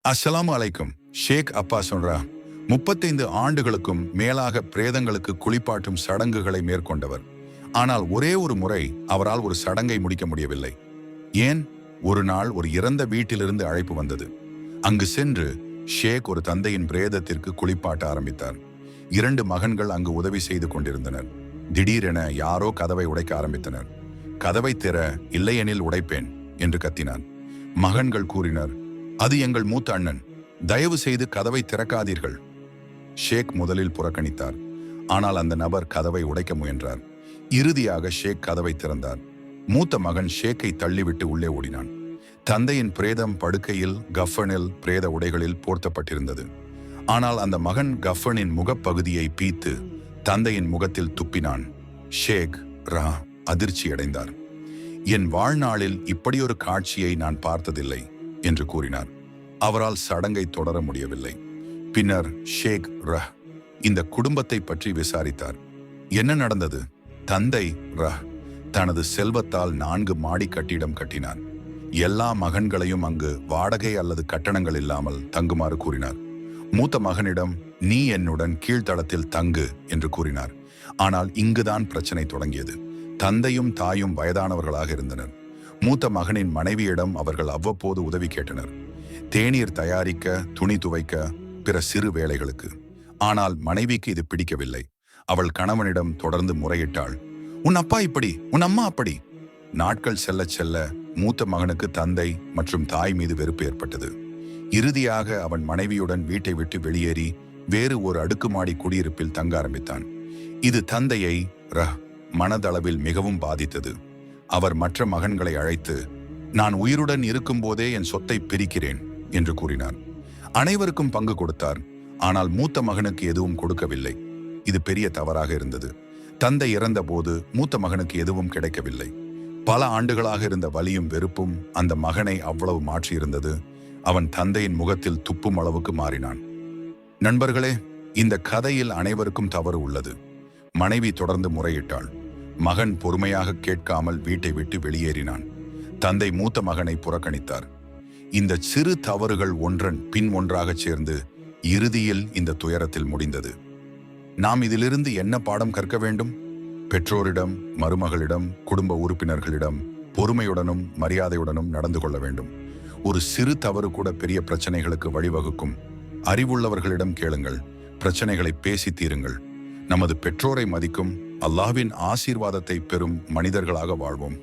அஸ்ஸலாமு அலைக்கும். ஷேக் அப்பா சொல்றா 35 ஆண்டுகளுக்கும் மேலாக பிரேதங்களுக்கு குளிப்பாட்டும் சடங்குகளை மேற்கொண்டவர். ஆனால் ஒரே ஒரு முறை அவரால் ஒரு சடங்கை முடிக்க முடியவில்லை. ஏன்? ஒரு நாள் ஒரு இறந்த வீட்டிலிருந்து அழைப்பு வந்தது. அங்கு சென்று ஷேக் ஒரு தந்தையின் பிரேதத்திற்கு குளிப்பாட்ட ஆரம்பித்தார். 2 மகன்கள் அங்கு உதவி செய்து கொண்டிருந்தனர். திடீரென யாரோ கதவை உடைக்க ஆரம்பித்தனர். கதவை திற, இல்லையெனில் உடைப்பேன் என்று கத்தினான். மகன்கள் கூறினர், அது எங்கள் மூத்த அண்ணன், தயவு செய்து கதவை திறக்காதீர்கள். ஷேக் முதலில் புறக்கணித்தார். ஆனால் அந்த நபர் கதவை உடைக்க முயன்றார். இறுதியாக ஷேக் கதவை திறந்தார். மூத்த மகன் ஷேக்கை தள்ளிவிட்டு உள்ளே ஓடினான். தந்தையின் பிரேதம் படுக்கையில் கஃபனில் பிரேத உடைகளில் போர்த்தப்பட்டிருந்தது. ஆனால் அந்த மகன் கஃபனின் முகப்பகுதியை பீத்து தந்தையின் முகத்தில் துப்பினான். ஷேக் அதிர்ச்சியடைந்தார். என் வாழ்நாளில் இப்படியொரு காட்சியை நான் பார்த்ததில்லை என்று கூறினார். அவரால் சடங்கை தொடர முடியவில்லை. பின்னர் ஷேக் இந்த குடும்பத்தை பற்றி விசாரித்தார். என்ன நடந்தது? தந்தை தனது செல்வத்தால் 4 மாடி கட்டிடம் கட்டினார். எல்லா மகன்களையும் அங்கு வாடகை அல்லது கட்டணங்கள் இல்லாமல் தங்குமாறு கூறினார். மூத்த மகனிடம் நீ என்னுடன் கீழ்த்தளத்தில் தங்கு என்று கூறினார். ஆனால் இங்குதான் பிரச்சனை தொடங்கியது. தந்தையும் தாயும் வயதானவர்களாக இருந்தனர். மூத்த மகனின் மனைவியிடம் அவர்கள் அவ்வப்போது உதவி கேட்டனர். தேநீர் தயாரிக்க, துணி துவைக்க, பிற சிறு வேலைகளுக்கு. ஆனால் மனைவிக்கு இது பிடிக்கவில்லை. அவள் கணவனிடம் தொடர்ந்து முறையிட்டாள். உன் அப்பா இப்படி, உன் அம்மா அப்படி. நாட்கள் செல்ல செல்ல மூத்த மகனுக்கு தந்தை மற்றும் தாய் மீது வெறுப்பு ஏற்பட்டது. இறுதியாக அவன் மனைவியுடன் வீட்டை விட்டு வெளியேறி வேறு ஒரு அடுக்குமாடி குடியிருப்பில் தங்க ஆரம்பித்தான். இது தந்தையை மனதளவில் மிகவும் பாதித்தது. அவர் மற்ற மகன்களை அழைத்து, நான் உயிருடன் இருக்கும்போதே என் சொத்தை பிரிக்கிறேன் என்று கூறினார். அனைவருக்கும் பங்கு கொடுத்தார். ஆனால் மூத்த மகனுக்கு எதுவும் கொடுக்கவில்லை. இது பெரிய தவறாக இருந்தது. தந்தை இறந்தபோது மூத்த மகனுக்கு எதுவும் கிடைக்கவில்லை. பல ஆண்டுகளாக இருந்த வலியும் வெறுப்பும் அந்த மகனை அவ்வளவு மாற்றியிருந்தது. அவன் தந்தையின் முகத்தில் துப்பும் அளவுக்கு மாறினான். நண்பர்களே, இந்த கதையில் அனைவருக்கும் தவறு உள்ளது. மனைவி தொடர்ந்து முறையிட்டாள். மகன் பொறுமையாக கேட்காமல் வீட்டை விட்டு வெளியேறினான். தந்தை மூத்த மகனை புறக்கணித்தார். இந்த சிறு தவறுகள் ஒன்றன் பின் ஒன்றாக சேர்ந்து இறுதியில் இந்த துயரத்தில் முடிந்தது. நாம் இதிலிருந்து என்ன பாடம் கற்க வேண்டும்? பெற்றோரிடம், மருமகளிடம், குடும்ப உறுப்பினர்களிடம் பொறுமையுடனும் மரியாதையுடனும் நடந்து கொள்ள வேண்டும். ஒரு சிறு தவறு கூட பெரிய பிரச்சனைகளுக்கு வழிவகுக்கும். அறிவுள்ளவர்களிடம் கேளுங்கள். பிரச்சனைகளை பேசி தீருங்கள். நமது பெற்றோரை மதிக்கும், அல்லாஹ்வின் ஆசீர்வாதத்தை பெறும் மனிதர்களாக வாழ்வோம்.